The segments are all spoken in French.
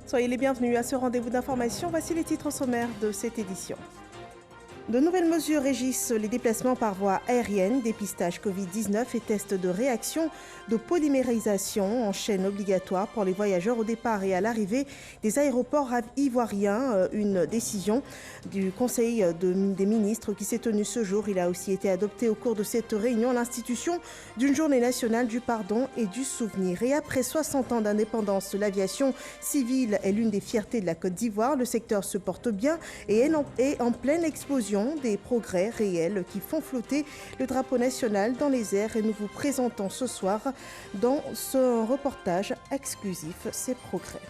Soyez les bienvenus à ce rendez-vous d'information. Voici les titres sommaires de cette édition. De nouvelles mesures régissent les déplacements par voie aérienne, dépistage Covid-19 et tests de réaction de polymérisation en chaîne obligatoire pour les voyageurs au départ et à l'arrivée des aéroports ivoiriens. Une décision du Conseil des ministres qui s'est tenue ce jour. Il a aussi été adopté au cours de cette réunion l'institution d'une journée nationale du pardon et du souvenir. Et après 60 ans d'indépendance, l'aviation civile est l'une des fiertés de la Côte d'Ivoire. Le secteur se porte bien et est en pleine explosion. Des progrès réels qui font flotter le drapeau national dans les airs et nous vous présentons ce soir dans ce reportage exclusif ces progrès.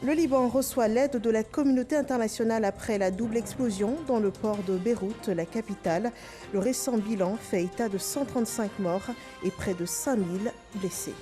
Le Liban reçoit l'aide de la communauté internationale après la double explosion dans le port de Beyrouth, la capitale. Le récent bilan fait état de 135 morts et près de 5000 blessés.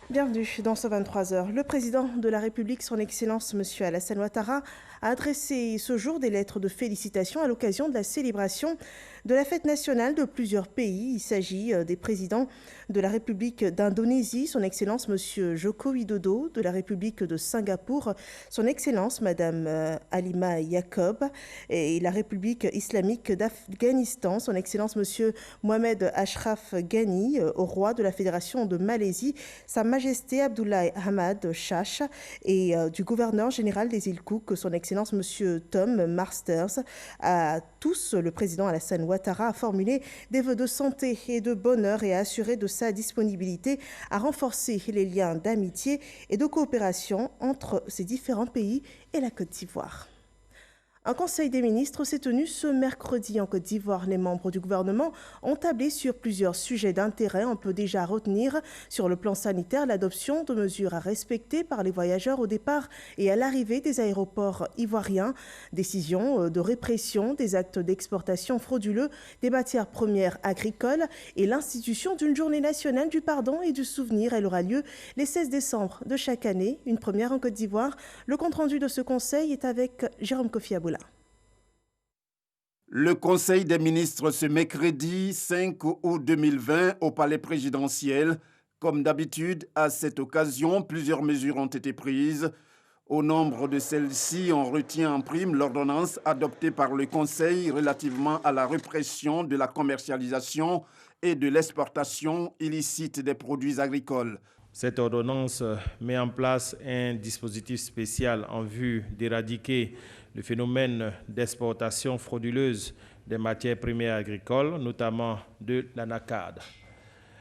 Bienvenue dans ce 23h. Le président de la République, son Excellence M. Alassane Ouattara, a adressé ce jour des lettres de félicitations à l'occasion de la célébration de la fête nationale de plusieurs pays. Il s'agit des présidents de la République d'Indonésie, son Excellence M. Joko Widodo, de la République de Singapour, son Excellence Mme Halima Yacob, et la République islamique d'Afghanistan, son Excellence M. Mohamed Ashraf Ghani, au roi de la Fédération de Malaisie, Sa Majesté Abdoulaye Ahmad Shah, et du gouverneur général des îles Cook, son Excellence M. Tom Masters. À tous, le président Alassane Ouattara a formulé des vœux de santé et de bonheur et a assuré de sa disponibilité à renforcer les liens d'amitié et de coopération entre ces différents pays et la Côte d'Ivoire. Un conseil des ministres s'est tenu ce mercredi en Côte d'Ivoire. Les membres du gouvernement ont tablé sur plusieurs sujets d'intérêt. On peut déjà retenir sur le plan sanitaire l'adoption de mesures à respecter par les voyageurs au départ et à l'arrivée des aéroports ivoiriens, décision de répression des actes d'exportation frauduleux des matières premières agricoles et l'institution d'une journée nationale du pardon et du souvenir. Elle aura lieu les 16 décembre de chaque année, une première en Côte d'Ivoire. Le compte-rendu de ce conseil est avec Jérôme Kofi Aboula. Le Conseil des ministres ce mercredi 5 août 2020 au palais présidentiel. Comme d'habitude, à cette occasion, plusieurs mesures ont été prises. Au nombre de celles-ci, on retient en prime l'ordonnance adoptée par le Conseil relativement à la répression de la commercialisation et de l'exportation illicite des produits agricoles. Cette ordonnance met en place un dispositif spécial en vue d'éradiquer le phénomène d'exportation frauduleuse des matières premières agricoles, notamment de l'anacarde.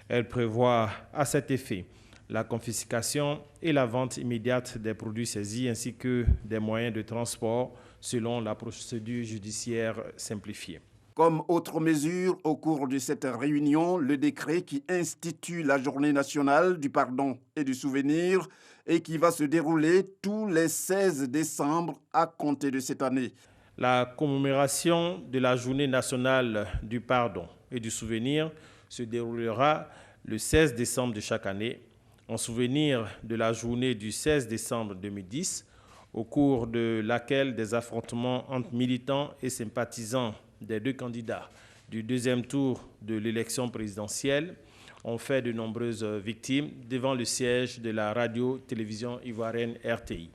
Elle prévoit à cet effet la confiscation et la vente immédiate des produits saisis ainsi que des moyens de transport selon la procédure judiciaire simplifiée. Comme autre mesure, au cours de cette réunion, le décret qui institue la Journée nationale du pardon et du souvenir et qui va se dérouler tous les 16 décembre à compter de cette année. La commémoration de la Journée nationale du pardon et du souvenir se déroulera le 16 décembre de chaque année, en souvenir de la journée du 16 décembre 2010, au cours de laquelle des affrontements entre militants et sympathisants des deux candidats du deuxième tour de l'élection présidentielle ont fait de nombreuses victimes devant le siège de la radio-télévision ivoirienne RTI.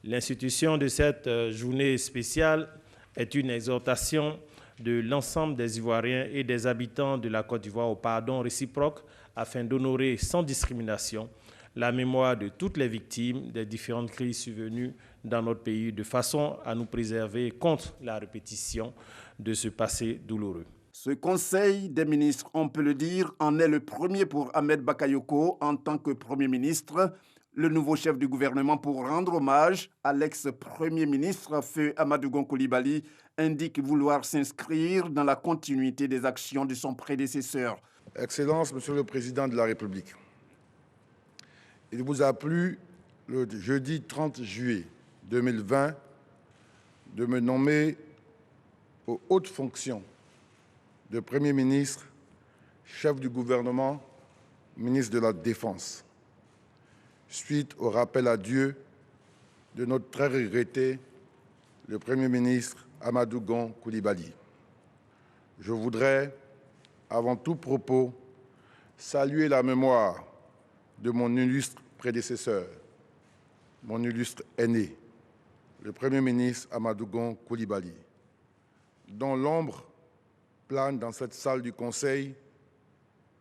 L'institution de cette journée spéciale est une exhortation de l'ensemble des Ivoiriens et des habitants de la Côte d'Ivoire au pardon réciproque afin d'honorer sans discrimination la mémoire de toutes les victimes des différentes crises survenues dans notre pays, de façon à nous préserver contre la répétition de ce passé douloureux. Ce Conseil des ministres, on peut le dire, en est le premier pour Ahmed Bakayoko en tant que Premier ministre, le nouveau chef du gouvernement pour rendre hommage à l'ex-premier ministre Feu Amadou Gon Coulibaly indique vouloir s'inscrire dans la continuité des actions de son prédécesseur. Excellence, Monsieur le Président de la République, il vous a plu le jeudi 30 juillet 2020 de me nommer aux hautes fonctions de Premier ministre, chef du gouvernement, ministre de la Défense, suite au rappel à Dieu de notre très regretté, le Premier ministre Amadou Gon Coulibaly. Je voudrais, avant tout propos, saluer la mémoire de mon illustre prédécesseur, mon illustre aîné, le Premier ministre Amadou Gon Coulibaly, dont l'ombre plane dans cette salle du Conseil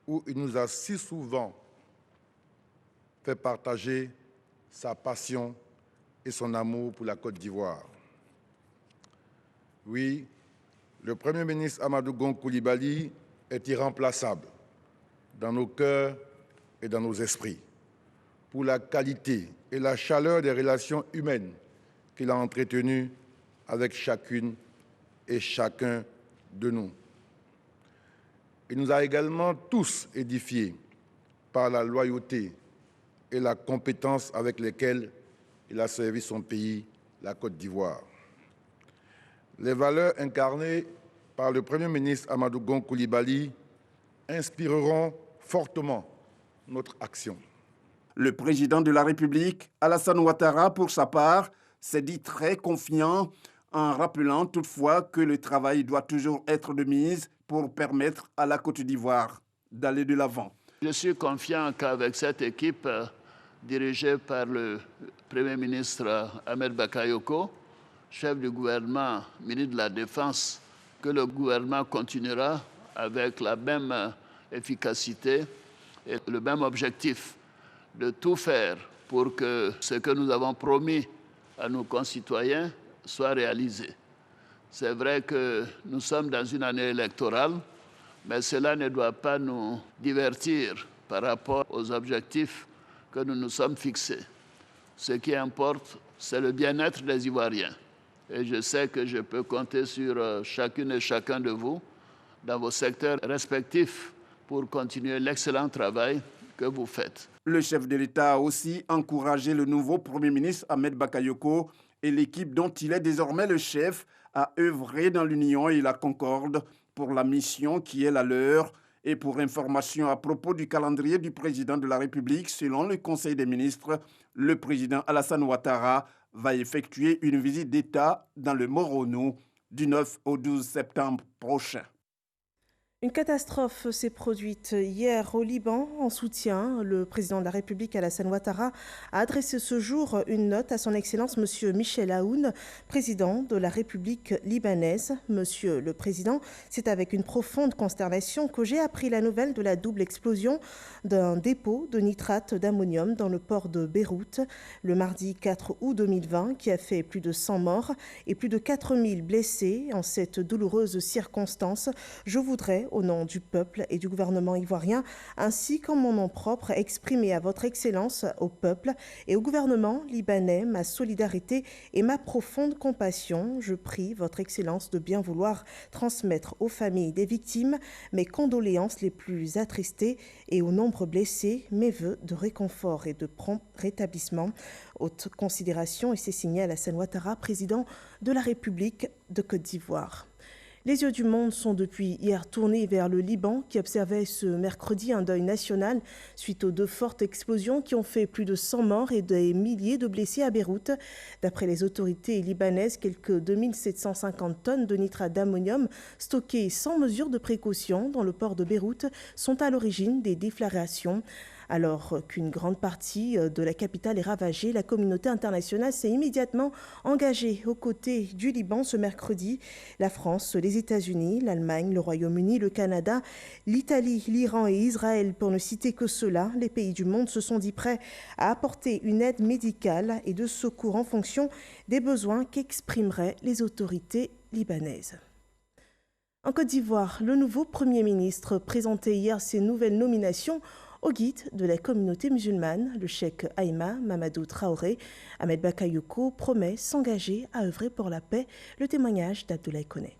où il nous a si souvent fait partager sa passion et son amour pour la Côte d'Ivoire. Oui, le Premier ministre Amadou Gon Coulibaly est irremplaçable dans nos cœurs et dans nos esprits pour la qualité et la chaleur des relations humaines qu'il a entretenues avec chacune et chacun de nous. Il nous a également tous édifiés par la loyauté et la compétence avec lesquelles il a servi son pays, la Côte d'Ivoire. Les valeurs incarnées par le Premier ministre Amadou Gon Coulibaly inspireront fortement notre action. Le président de la République, Alassane Ouattara, pour sa part, s'est dit très confiant en rappelant toutefois que le travail doit toujours être de mise pour permettre à la Côte d'Ivoire d'aller de l'avant. Je suis confiant qu'avec cette équipe dirigée par le Premier ministre Ahmed Bakayoko, chef du gouvernement, ministre de la Défense, que le gouvernement continuera avec la même efficacité et le même objectif de tout faire pour que ce que nous avons promis à nos concitoyens soit réalisé. C'est vrai que nous sommes dans une année électorale, mais cela ne doit pas nous divertir par rapport aux objectifs que nous nous sommes fixés. Ce qui importe, c'est le bien-être des Ivoiriens. Et je sais que je peux compter sur chacune et chacun de vous dans vos secteurs respectifs pour continuer l'excellent travail que vous faites. Le chef de l'État a aussi encouragé le nouveau Premier ministre Ahmed Bakayoko et l'équipe dont il est désormais le chef à œuvrer dans l'union et la concorde pour la mission qui est la leur. Et pour information à propos du calendrier du président de la République, selon le Conseil des ministres, le président Alassane Ouattara va effectuer une visite d'État dans le Morono du 9 au 12 septembre prochain. Une catastrophe s'est produite hier au Liban en soutien. Le président de la République, Alassane Ouattara, a adressé ce jour une note à son Excellence M. Michel Aoun, président de la République libanaise. Monsieur le Président, c'est avec une profonde consternation que j'ai appris la nouvelle de la double explosion d'un dépôt de nitrate d'ammonium dans le port de Beyrouth le mardi 4 août 2020 qui a fait plus de 100 morts et plus de 4000 blessés. En cette douloureuse circonstance, je voudrais, au nom du peuple et du gouvernement ivoirien, ainsi qu'en mon nom propre, exprimer à votre Excellence, au peuple et au gouvernement libanais ma solidarité et ma profonde compassion. Je prie votre Excellence de bien vouloir transmettre aux familles des victimes mes condoléances les plus attristées et aux nombreux blessés mes vœux de réconfort et de prompt rétablissement. Haute considération, et c'est signé Alassane Ouattara, président de la République de Côte d'Ivoire. Les yeux du monde sont depuis hier tournés vers le Liban qui observait ce mercredi un deuil national suite aux deux fortes explosions qui ont fait plus de 100 morts et des milliers de blessés à Beyrouth. D'après les autorités libanaises, quelques 2750 tonnes de nitrate d'ammonium stockées sans mesure de précaution dans le port de Beyrouth sont à l'origine des déflagrations. Alors qu'une grande partie de la capitale est ravagée, la communauté internationale s'est immédiatement engagée aux côtés du Liban ce mercredi. La France, les États-Unis, l'Allemagne, le Royaume-Uni, le Canada, l'Italie, l'Iran et Israël, pour ne citer que cela, les pays du monde se sont dit prêts à apporter une aide médicale et de secours en fonction des besoins qu'exprimeraient les autorités libanaises. En Côte d'Ivoire, le nouveau Premier ministre présentait hier ses nouvelles nominations au guide de la communauté musulmane. Le cheikh Aïma Mamadou Traoré, Ahmed Bakayoko promet s'engager à œuvrer pour la paix. Le témoignage d'Abdoulaye Koné.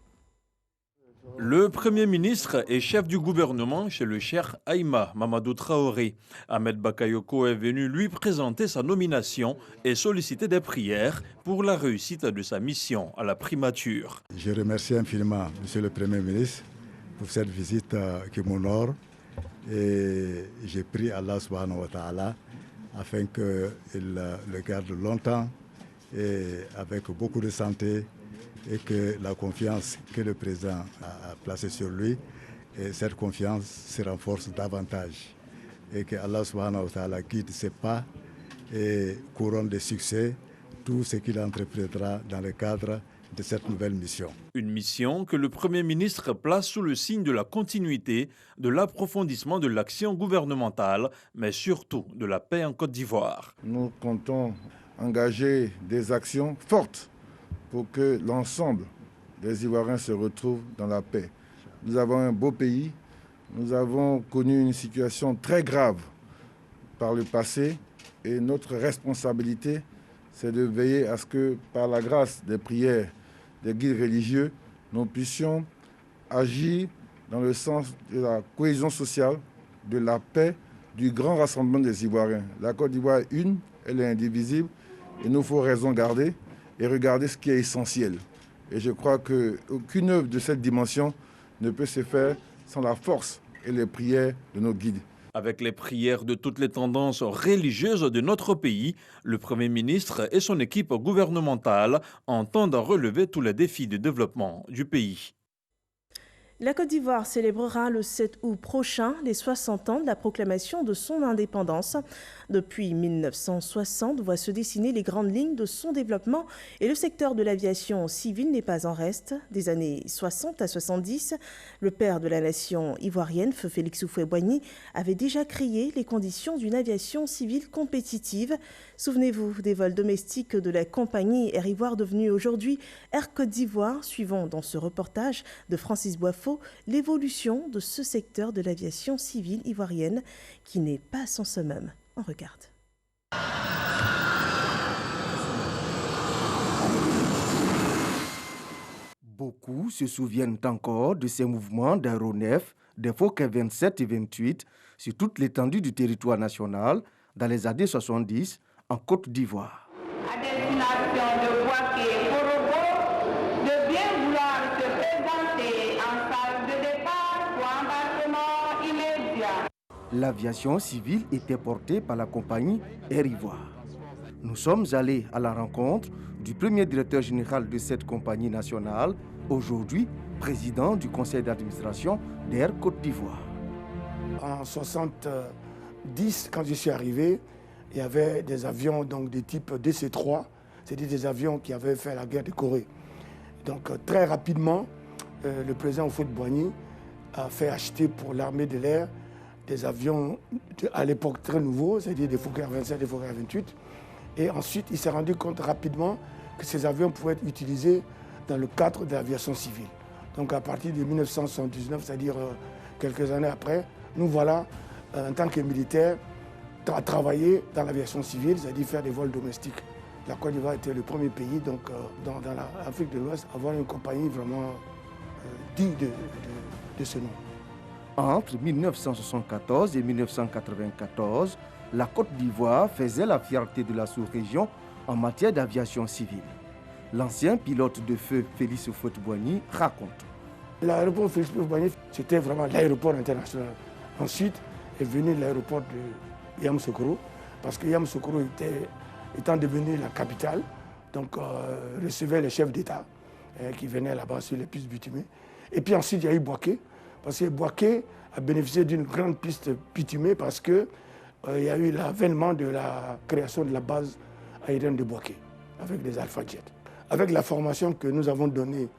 Le Premier ministre et chef du gouvernement chez le cheikh Aïma Mamadou Traoré. Ahmed Bakayoko est venu lui présenter sa nomination et solliciter des prières pour la réussite de sa mission à la primature. Je remercie infiniment Monsieur le Premier ministre pour cette visite qui m'honore. Et j'ai prié Allah subhanahu wa ta'ala afin qu'il le garde longtemps et avec beaucoup de santé et que la confiance que le président a placée sur lui, et cette confiance se renforce davantage. et que Allah subhanahu wa ta'ala guide ses pas et couronne de succès tout ce qu'il entreprendra dans le cadre de cette nouvelle mission. Une mission que le Premier ministre place sous le signe de la continuité, de l'approfondissement de l'action gouvernementale, mais surtout de la paix en Côte d'Ivoire. Nous comptons engager des actions fortes pour que l'ensemble des Ivoiriens se retrouvent dans la paix. Nous avons un beau pays, nous avons connu une situation très grave par le passé et notre responsabilité, c'est de veiller à ce que, par la grâce des prières des guides religieux, nous puissions agir dans le sens de la cohésion sociale, de la paix, du grand rassemblement des Ivoiriens. La Côte d'Ivoire est une, elle est indivisible, et il nous faut raison garder et regarder ce qui est essentiel. Et je crois qu'aucune œuvre de cette dimension ne peut se faire sans la force et les prières de nos guides. Avec les prières de toutes les tendances religieuses de notre pays, le Premier ministre et son équipe gouvernementale entendent relever tous les défis de développement du pays. La Côte d'Ivoire célébrera le 7 août prochain les 60 ans de la proclamation de son indépendance. Depuis 1960, voit se dessiner les grandes lignes de son développement et le secteur de l'aviation civile n'est pas en reste. Des années 60 à 70, le père de la nation ivoirienne, feu Félix Houphouët-Boigny, avait déjà créé les conditions d'une aviation civile compétitive. Souvenez-vous des vols domestiques de la compagnie Air Ivoire devenue aujourd'hui Air Côte d'Ivoire. Suivons dans ce reportage de Francis Boiffaut l'évolution de ce secteur de l'aviation civile ivoirienne qui n'est pas sans summum. On regarde. Beaucoup se souviennent encore de ces mouvements d'aéronefs, des Fokker 27 et 28 sur toute l'étendue du territoire national dans les années 70 en Côte d'Ivoire. À destination de Boaké, Korogo, de bien vouloir se présenter en salle de départ pour embarquement immédiat. L'aviation civile était portée par la compagnie Air Ivoire. Nous sommes allés à la rencontre du premier directeur général de cette compagnie nationale, aujourd'hui président du conseil d'administration d'Air Côte d'Ivoire. En 70, quand je suis arrivé, il y avait des avions donc, de type DC-3, c'est-à-dire des avions qui avaient fait la guerre de Corée. Donc très rapidement, le président Houphouët-Boigny a fait acheter pour l'armée de l'air des avions à l'époque très nouveaux, c'est-à-dire des Fokker 27 et des Fokker 28. Et ensuite, il s'est rendu compte rapidement que ces avions pouvaient être utilisés dans le cadre de l'aviation civile. Donc à partir de 1979, c'est-à-dire quelques années après, nous voilà, en tant que militaires, à travailler dans l'aviation civile, c'est-à-dire faire des vols domestiques. La Côte d'Ivoire était le premier pays donc, dans l'Afrique de l'Ouest à avoir une compagnie vraiment digne de ce nom. Entre 1974 et 1994, la Côte d'Ivoire faisait la fierté de la sous-région en matière d'aviation civile. L'ancien pilote de feu Félix Houphouët-Boigny raconte. L'aéroport Félix Houphouët-Boigny, c'était vraiment l'aéroport international. Ensuite est venu l'aéroport de Yamoussoukro, parce que Yamoussoukro étant devenu la capitale, donc recevait les chefs d'État qui venaient là-bas sur les pistes bitumées. Et puis ensuite, il y a eu Boaké, parce que Boaké a bénéficié d'une grande piste bitumée parce qu'il y a eu l'avènement de la création de la base aérienne de Boaké, avec des Alpha Jet. Avec la formation que nous avons donnée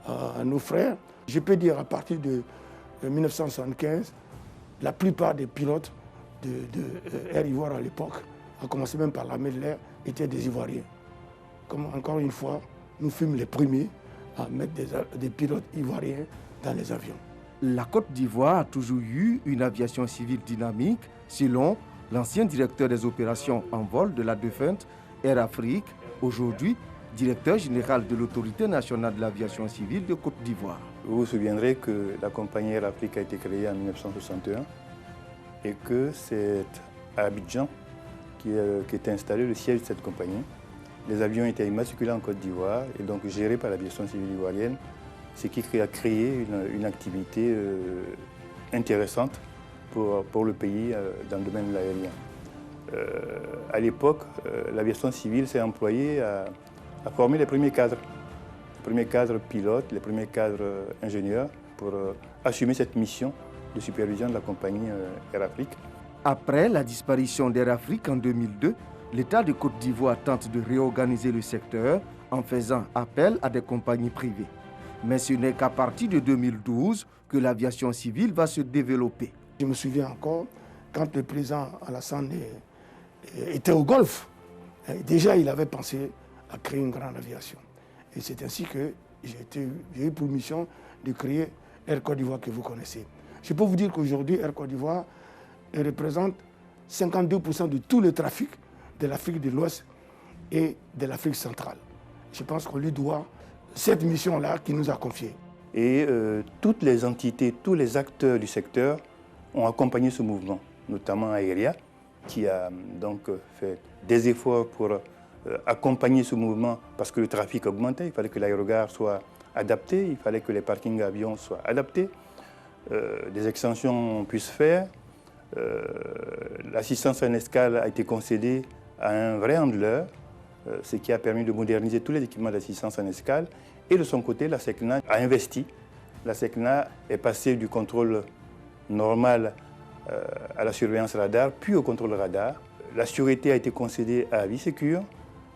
à nos frères, je peux dire à partir de 1975, la plupart des pilotes de Air Ivoire à l'époque, à commencer même par l'armée de l'air, étaient des Ivoiriens. Comme encore une fois, nous fûmes les premiers à mettre des pilotes ivoiriens dans les avions. La Côte d'Ivoire a toujours eu une aviation civile dynamique, selon l'ancien directeur des opérations en vol de la défunte Air Afrique, aujourd'hui directeur général de l'Autorité nationale de l'aviation civile de Côte d'Ivoire. Vous vous souviendrez que la compagnie Air Afrique a été créée en 1961 et que c'est à Abidjan qui était installé le siège de cette compagnie. Les avions étaient immatriculés en Côte d'Ivoire et donc gérés par l'aviation civile ivoirienne, ce qui a créé une activité intéressante pour le pays dans le domaine de l'aérien. À l'époque, l'aviation civile s'est employée à former les premiers cadres pilotes, les premiers cadres ingénieurs pour assumer cette mission de supervision de la compagnie Air Afrique. Après la disparition d'Air Afrique en 2002, l'État de Côte d'Ivoire tente de réorganiser le secteur en faisant appel à des compagnies privées. Mais ce n'est qu'à partir de 2012 que l'aviation civile va se développer. Je me souviens encore, quand le président Alassane était au Golfe, déjà il avait pensé à créer une grande aviation. Et c'est ainsi que j'ai eu pour mission de créer Air Côte d'Ivoire que vous connaissez. Je peux vous dire qu'aujourd'hui, Air Côte d'Ivoire représente 52% de tout le trafic de l'Afrique de l'Ouest et de l'Afrique centrale. Je pense qu'on lui doit cette mission-là qu'il nous a confiée. Et toutes les entités, tous les acteurs du secteur ont accompagné ce mouvement, notamment Aéria, qui a donc fait des efforts pour accompagner ce mouvement parce que le trafic augmentait. Il fallait que l'aérogare soit adapté, il fallait que les parkings avions soient adaptés, des extensions puissent faire. L'assistance en escale a été concédée à un vrai handleur, ce qui a permis de moderniser tous les équipements d'assistance en escale. Et de son côté, la SECNA a investi. La SECNA est passée du contrôle normal à la surveillance radar, puis au contrôle radar. La sûreté a été concédée à Avisécure,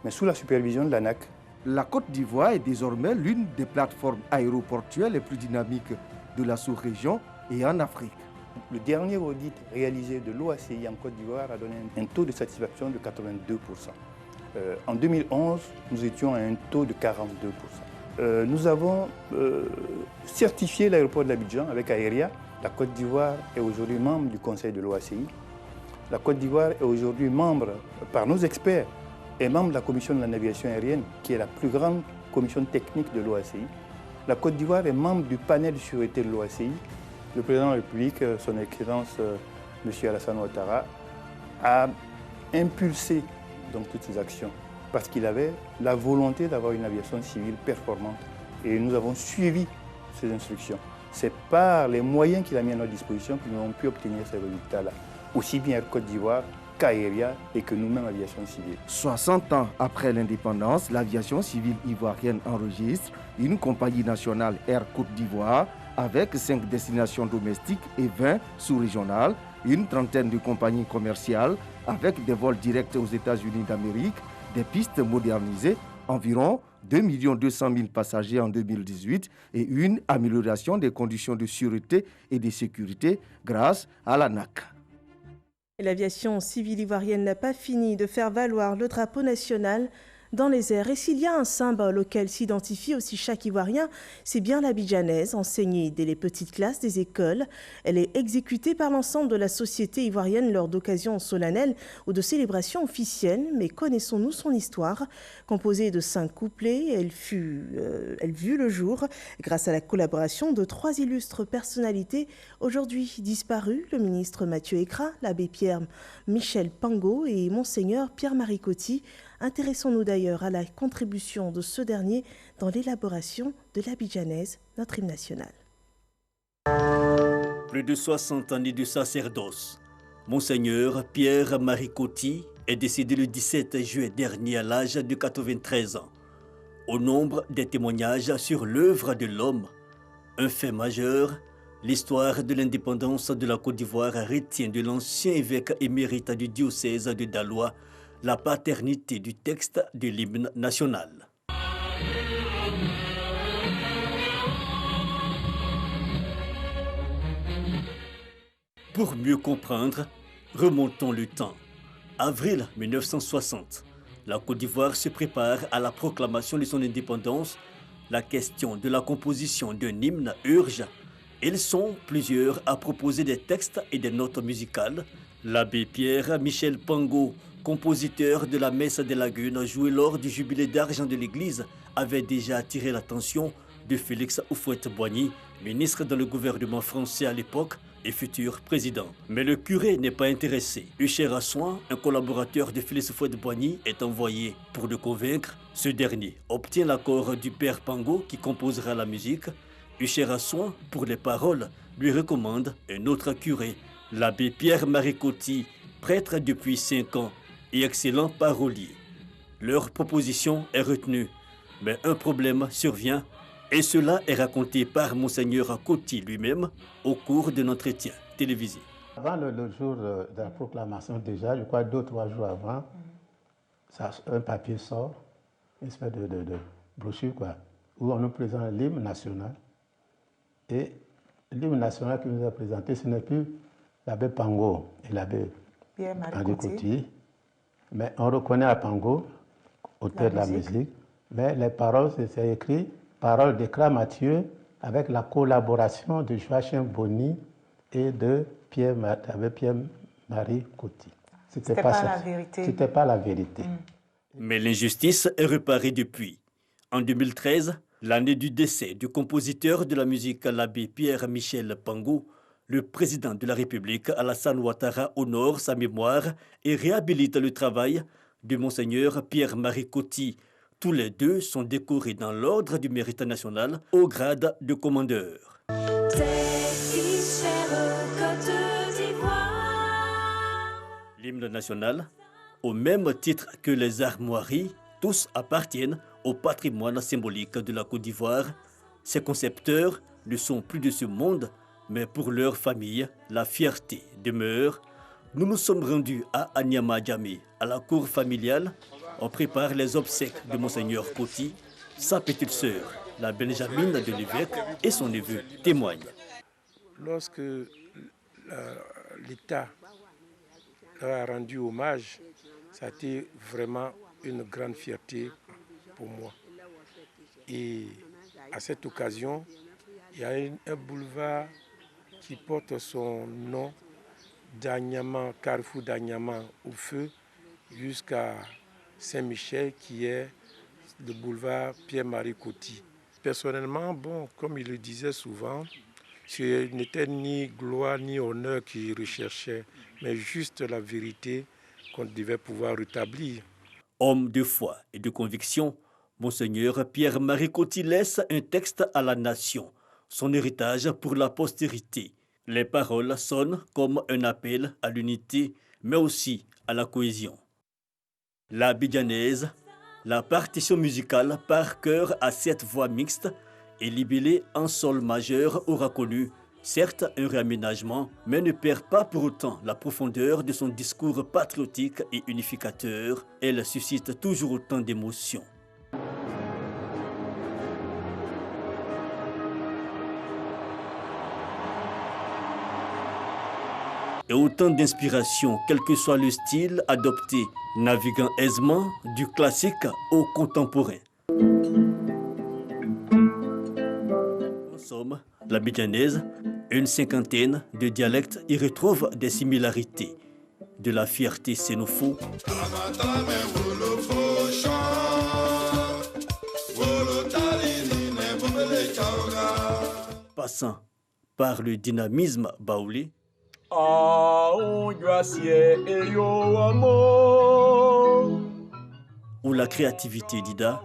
mais sous la supervision de l'ANAC. La Côte d'Ivoire est désormais l'une des plateformes aéroportuaires les plus dynamiques de la sous-région et en Afrique. Le dernier audit réalisé de l'OACI en Côte d'Ivoire a donné un taux de satisfaction de 82%. En 2011, nous étions à un taux de 42%. Nous avons certifié l'aéroport de l'Abidjan avec Aéria. La Côte d'Ivoire est aujourd'hui membre du conseil de l'OACI. La Côte d'Ivoire est aujourd'hui membre, par nos experts, est membre de la commission de la navigation aérienne, qui est la plus grande commission technique de l'OACI. La Côte d'Ivoire est membre du panel de sûreté de l'OACI. Le président de la République, son Excellence M. Alassane Ouattara, a impulsé donc toutes ces actions parce qu'il avait la volonté d'avoir une aviation civile performante. Et nous avons suivi ces instructions. C'est par les moyens qu'il a mis à notre disposition que nous avons pu obtenir ces résultats-là, aussi bien Air Côte d'Ivoire qu'Aéria et que nous-mêmes, aviation civile. 60 ans après l'indépendance, l'aviation civile ivoirienne enregistre une compagnie nationale Air Côte d'Ivoire avec 5 destinations domestiques et 20 sous-régionales, une trentaine de compagnies commerciales avec des vols directs aux États-Unis d'Amérique, des pistes modernisées, environ 2 200 000 passagers en 2018 et une amélioration des conditions de sûreté et de sécurité grâce à l'ANAC. L'aviation civile ivoirienne n'a pas fini de faire valoir le drapeau national dans les airs. Et s'il y a un symbole auquel s'identifie aussi chaque Ivoirien, c'est bien l'abidjanaise, enseignée dès les petites classes des écoles. Elle est exécutée par l'ensemble de la société ivoirienne lors d'occasions solennelles ou de célébrations officielles. Mais connaissons-nous son histoire? Composée de 5 couplets, elle vit le jour grâce à la collaboration de 3 illustres personnalités aujourd'hui disparues, le ministre Mathieu Ekra, l'abbé Pierre Michel Pango et Monseigneur Pierre-Marie Coty. Intéressons-nous d'ailleurs à la contribution de ce dernier dans l'élaboration de l'abidjanaise, notre hymne national. Plus de 60 années de sacerdoce. Monseigneur Pierre-Marie Coty est décédé le 17 juillet dernier à l'âge de 93 ans. Au nombre des témoignages sur l'œuvre de l'homme, un fait majeur, l'histoire de l'indépendance de la Côte d'Ivoire retient de l'ancien évêque émérite du diocèse de Daloa la paternité du texte de l'hymne national. Pour mieux comprendre, remontons le temps. Avril 1960, la Côte d'Ivoire se prépare à la proclamation de son indépendance. La question de la composition d'un hymne urge. Ils sont plusieurs à proposer des textes et des notes musicales. L'abbé Pierre Michel Pango, compositeur de la messe des lagunes jouée lors du jubilé d'argent de l'église, avait déjà attiré l'attention de Félix Houphouët-Boigny, ministre dans le gouvernement français à l'époque et futur président. Mais le curé n'est pas intéressé. Hucher Assoin, un collaborateur de Félix Houphouët-Boigny, est envoyé pour le convaincre. Ce dernier obtient l'accord du père Pango qui composera la musique. Hucher Assoin, pour les paroles, lui recommande un autre curé, l'abbé Pierre-Marie Coty, prêtre depuis 5 ans et excellent parolier. Leur proposition est retenue, mais un problème survient et cela est raconté par Monseigneur Coty lui-même au cours d'un entretien télévisé. Avant le jour de la proclamation, déjà, je crois 2 ou 3 jours avant, un papier sort, une espèce de brochure, quoi, où on nous présente l'hymne national. Et l'hymne national qui nous a présenté, ce n'est plus l'abbé Pango et l'abbé Pierre-Marie Coty, mais on reconnaît à Pango, auteur de la musique, mais les paroles, c'est écrit « Paroles d'Éclat Mathieu » avec la collaboration de Joachim Bonny et de Pierre-Marie Coty. C'était pas la vérité. C'était pas la vérité. Mais l'injustice est réparée depuis. En 2013, l'année du décès du compositeur de la musique, l'abbé Pierre-Michel Pango, le président de la République, Alassane Ouattara, honore sa mémoire et réhabilite le travail de Monseigneur Pierre-Marie Coty. Tous les deux sont décorés dans l'ordre du mérite national au grade de commandeur. L'hymne national, au même titre que les armoiries, tous appartiennent au patrimoine symbolique de la Côte d'Ivoire. Ses concepteurs ne sont plus de ce monde, mais pour leur famille, la fierté demeure. Nous nous sommes rendus à Anyama-Djamé, à la cour familiale. On prépare les obsèques de Monseigneur Coty. Sa petite sœur, la Benjamine de l'évêque, et son neveu témoignent. Lorsque l'État leur a rendu hommage, ça a été vraiment une grande fierté pour moi. Et à cette occasion, il y a un boulevard qui porte son nom d'Anyama, Carrefour d'Anyama au feu, jusqu'à Saint-Michel, qui est le boulevard Pierre-Marie Coty. Personnellement, comme il le disait souvent, ce n'était ni gloire ni honneur qu'il recherchait, mais juste la vérité qu'on devait pouvoir rétablir. Homme de foi et de conviction, Monseigneur Pierre-Marie Coty laisse un texte à la nation, son héritage pour la postérité. Les paroles sonnent comme un appel à l'unité, mais aussi à la cohésion. La bidjanaise, la partition musicale par chœur à 7 voix mixtes et libellée en sol majeur aura connu, certes un réaménagement, mais ne perd pas pour autant la profondeur de son discours patriotique et unificateur. Elle suscite toujours autant d'émotions. Et autant d'inspiration, quel que soit le style adopté, naviguant aisément du classique au contemporain. En somme, la bidjanaise, une cinquantaine de dialectes y retrouvent des similarités. De la fierté sénoufo, passant par le dynamisme baoulé, ou la créativité d'Ida,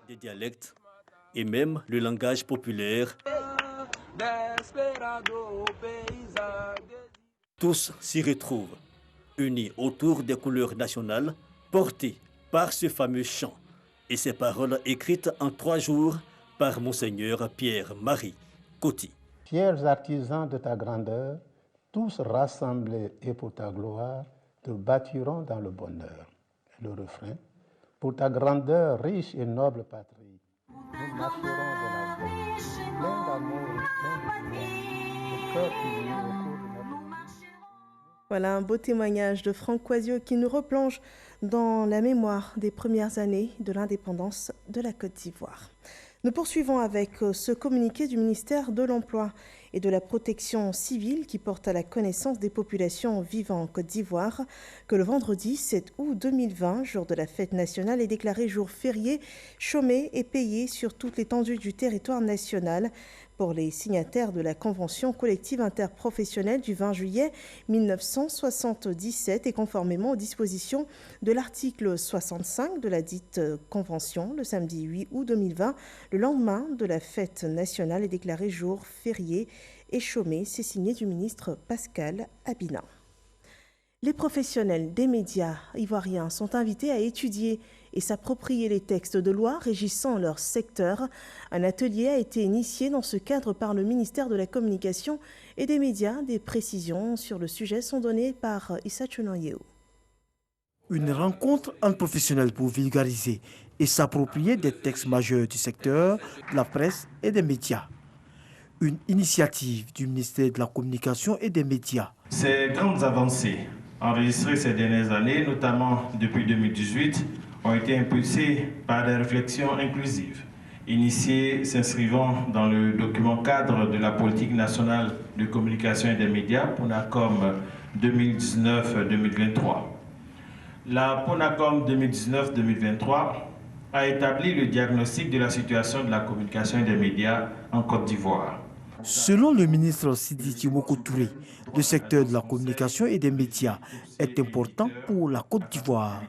des dialectes et même le langage populaire. Tous s'y retrouvent, unis autour des couleurs nationales, portées par ce fameux chant et ces paroles écrites en 3 jours par Monseigneur Pierre-Marie Coty. Fiers artisans de ta grandeur, tous rassemblés et pour ta gloire, te bâtiront dans le bonheur. Le refrain, pour ta grandeur riche et noble patrie, nous marcherons de la vie, plein d'amour et plein de joie, le cœur uni au cours de notre vie. Voilà un beau témoignage de Franck Coisieux qui nous replonge dans la mémoire des premières années de l'indépendance de la Côte d'Ivoire. Nous poursuivons avec ce communiqué du ministère de l'Emploi et de la Protection civile qui porte à la connaissance des populations vivant en Côte d'Ivoire que le vendredi 7 août 2020, jour de la fête nationale, est déclaré jour férié, chômé et payé sur toute l'étendue du territoire national pour les signataires de la Convention collective interprofessionnelle du 20 juillet 1977 et conformément aux dispositions de l'article 65 de la dite Convention, le samedi 8 août 2020, le lendemain de la fête nationale est déclaré jour férié et chômé. C'est signé du ministre Pascal Abina. Les professionnels des médias ivoiriens sont invités à étudier et s'approprier les textes de loi régissant leur secteur. Un atelier a été initié dans ce cadre par le ministère de la Communication et des Médias. Des précisions sur le sujet sont données par Issa Chunoyeo. Une rencontre entre professionnels pour vulgariser et s'approprier des textes majeurs du secteur de la presse et des médias. Une initiative du ministère de la Communication et des Médias. Ces grandes avancées enregistrées ces dernières années, notamment depuis 2018, ont été impulsées par des réflexions inclusives, initiées s'inscrivant dans le document cadre de la politique nationale de communication et des médias, PONACOM 2019-2023. La PONACOM 2019-2023 a établi le diagnostic de la situation de la communication et des médias en Côte d'Ivoire. Selon le ministre Sidi Timoko Touré, le secteur de la communication et des médias est important pour la Côte d'Ivoire.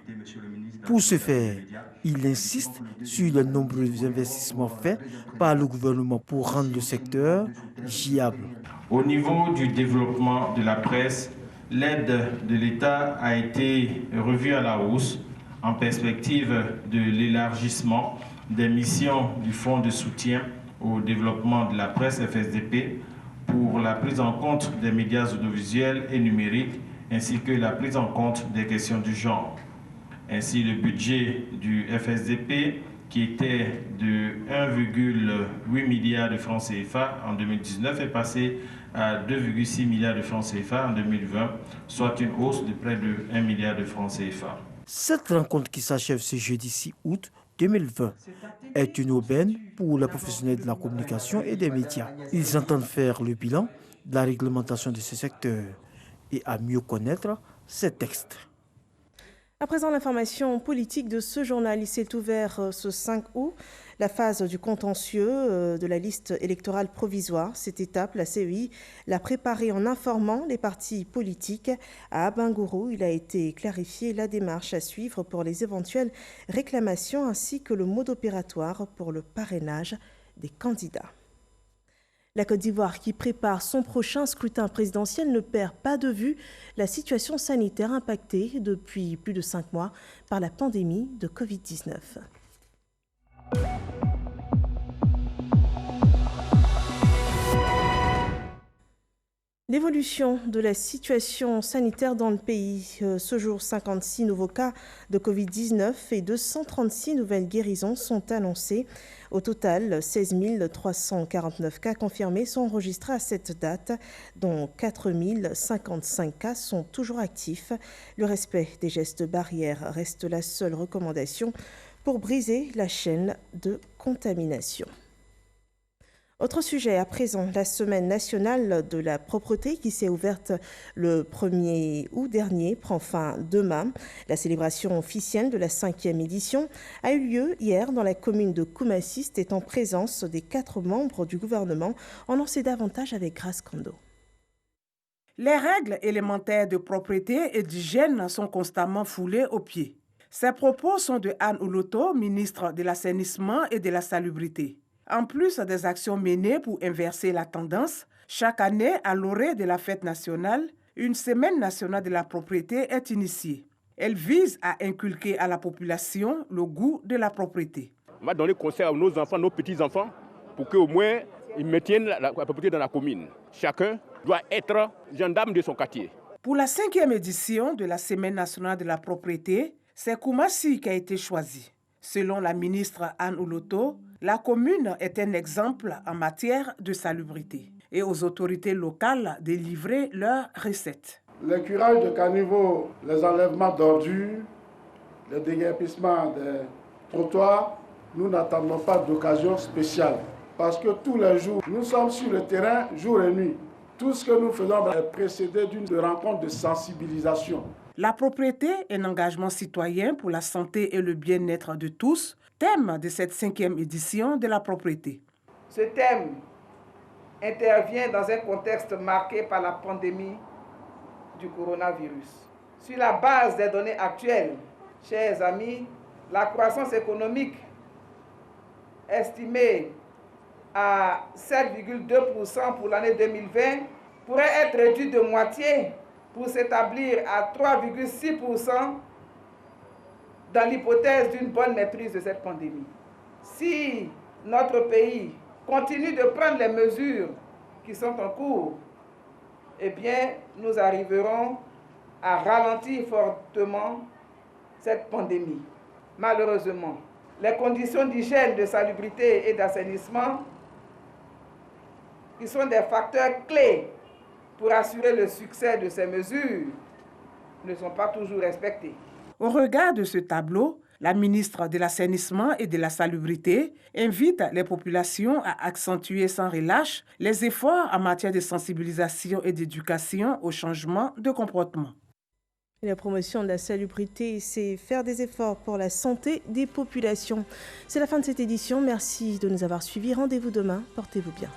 Pour ce faire, il insiste sur les nombreux investissements faits par le gouvernement pour rendre le secteur viable. Au niveau du développement de la presse, l'aide de l'État a été revue à la hausse en perspective de l'élargissement des missions du Fonds de soutien au développement de la presse FSDP pour la prise en compte des médias audiovisuels et numériques ainsi que la prise en compte des questions du genre. Ainsi, le budget du FSDP, qui était de 1,8 milliard de francs CFA en 2019, est passé à 2,6 milliards de francs CFA en 2020, soit une hausse de près de 1 milliard de francs CFA. Cette rencontre qui s'achève ce jeudi 6 août 2020 est une aubaine pour les professionnels de la communication et des médias. Ils entendent faire le bilan de la réglementation de ce secteur et à mieux connaître ces textes. À présent, l'information politique de ce journal. Il s'est ouvert ce 5 août la phase du contentieux de la liste électorale provisoire. Cette étape, la CEI l'a préparée en informant les partis politiques. À Abangourou, il a été clarifié la démarche à suivre pour les éventuelles réclamations ainsi que le mode opératoire pour le parrainage des candidats. La Côte d'Ivoire, qui prépare son prochain scrutin présidentiel, ne perd pas de vue la situation sanitaire impactée depuis plus de 5 mois par la pandémie de Covid-19. L'évolution de la situation sanitaire dans le pays. Ce jour, 56 nouveaux cas de Covid-19 et 236 nouvelles guérisons sont annoncées. Au total, 16 349 cas confirmés sont enregistrés à cette date, dont 4 055 cas sont toujours actifs. Le respect des gestes barrières reste la seule recommandation pour briser la chaîne de contamination. Autre sujet à présent, la semaine nationale de la propreté qui s'est ouverte le 1er août dernier prend fin demain. La célébration officielle de la 5e édition a eu lieu hier dans la commune de Koumassi, c'était en présence des 4 membres du gouvernement. On en sait davantage avec Grace Kando. Les règles élémentaires de propreté et d'hygiène sont constamment foulées aux pieds. Ces propos sont de Anne Ouloto, ministre de l'Assainissement et de la Salubrité. En plus des actions menées pour inverser la tendance, chaque année, à l'orée de la fête nationale, une semaine nationale de la propreté est initiée. Elle vise à inculquer à la population le goût de la propreté. On va donner conseil à nos enfants, nos petits-enfants, pour qu'au moins ils maintiennent la propreté dans la commune. Chacun doit être gendarme de son quartier. Pour la 5e édition de la Semaine nationale de la propreté, c'est Koumassi qui a été choisi. Selon la ministre Anne Ouloto, la commune est un exemple en matière de salubrité et aux autorités locales de livrer leurs recettes. Le curage de caniveaux, les enlèvements d'ordures, le déguerpissement des trottoirs, nous n'attendons pas d'occasion spéciale parce que tous les jours, nous sommes sur le terrain jour et nuit. Tout ce que nous faisons est précédé d'une rencontre de sensibilisation. La propreté, un engagement citoyen pour la santé et le bien-être de tous, thème de cette 5e édition de la propreté. Ce thème intervient dans un contexte marqué par la pandémie du coronavirus. Sur la base des données actuelles, chers amis, la croissance économique estimée à 7,2% pour l'année 2020 pourrait être réduite de moitié pour s'établir à 3,6% dans l'hypothèse d'une bonne maîtrise de cette pandémie. Si notre pays continue de prendre les mesures qui sont en cours, eh bien, nous arriverons à ralentir fortement cette pandémie. Malheureusement, les conditions d'hygiène, de salubrité et d'assainissement, qui sont des facteurs clés pour assurer le succès de ces mesures, ne sont pas toujours respectées. Au regard de ce tableau, la ministre de l'Assainissement et de la Salubrité invite les populations à accentuer sans relâche les efforts en matière de sensibilisation et d'éducation au changement de comportement. La promotion de la salubrité, c'est faire des efforts pour la santé des populations. C'est la fin de cette édition. Merci de nous avoir suivis. Rendez-vous demain. Portez-vous bien.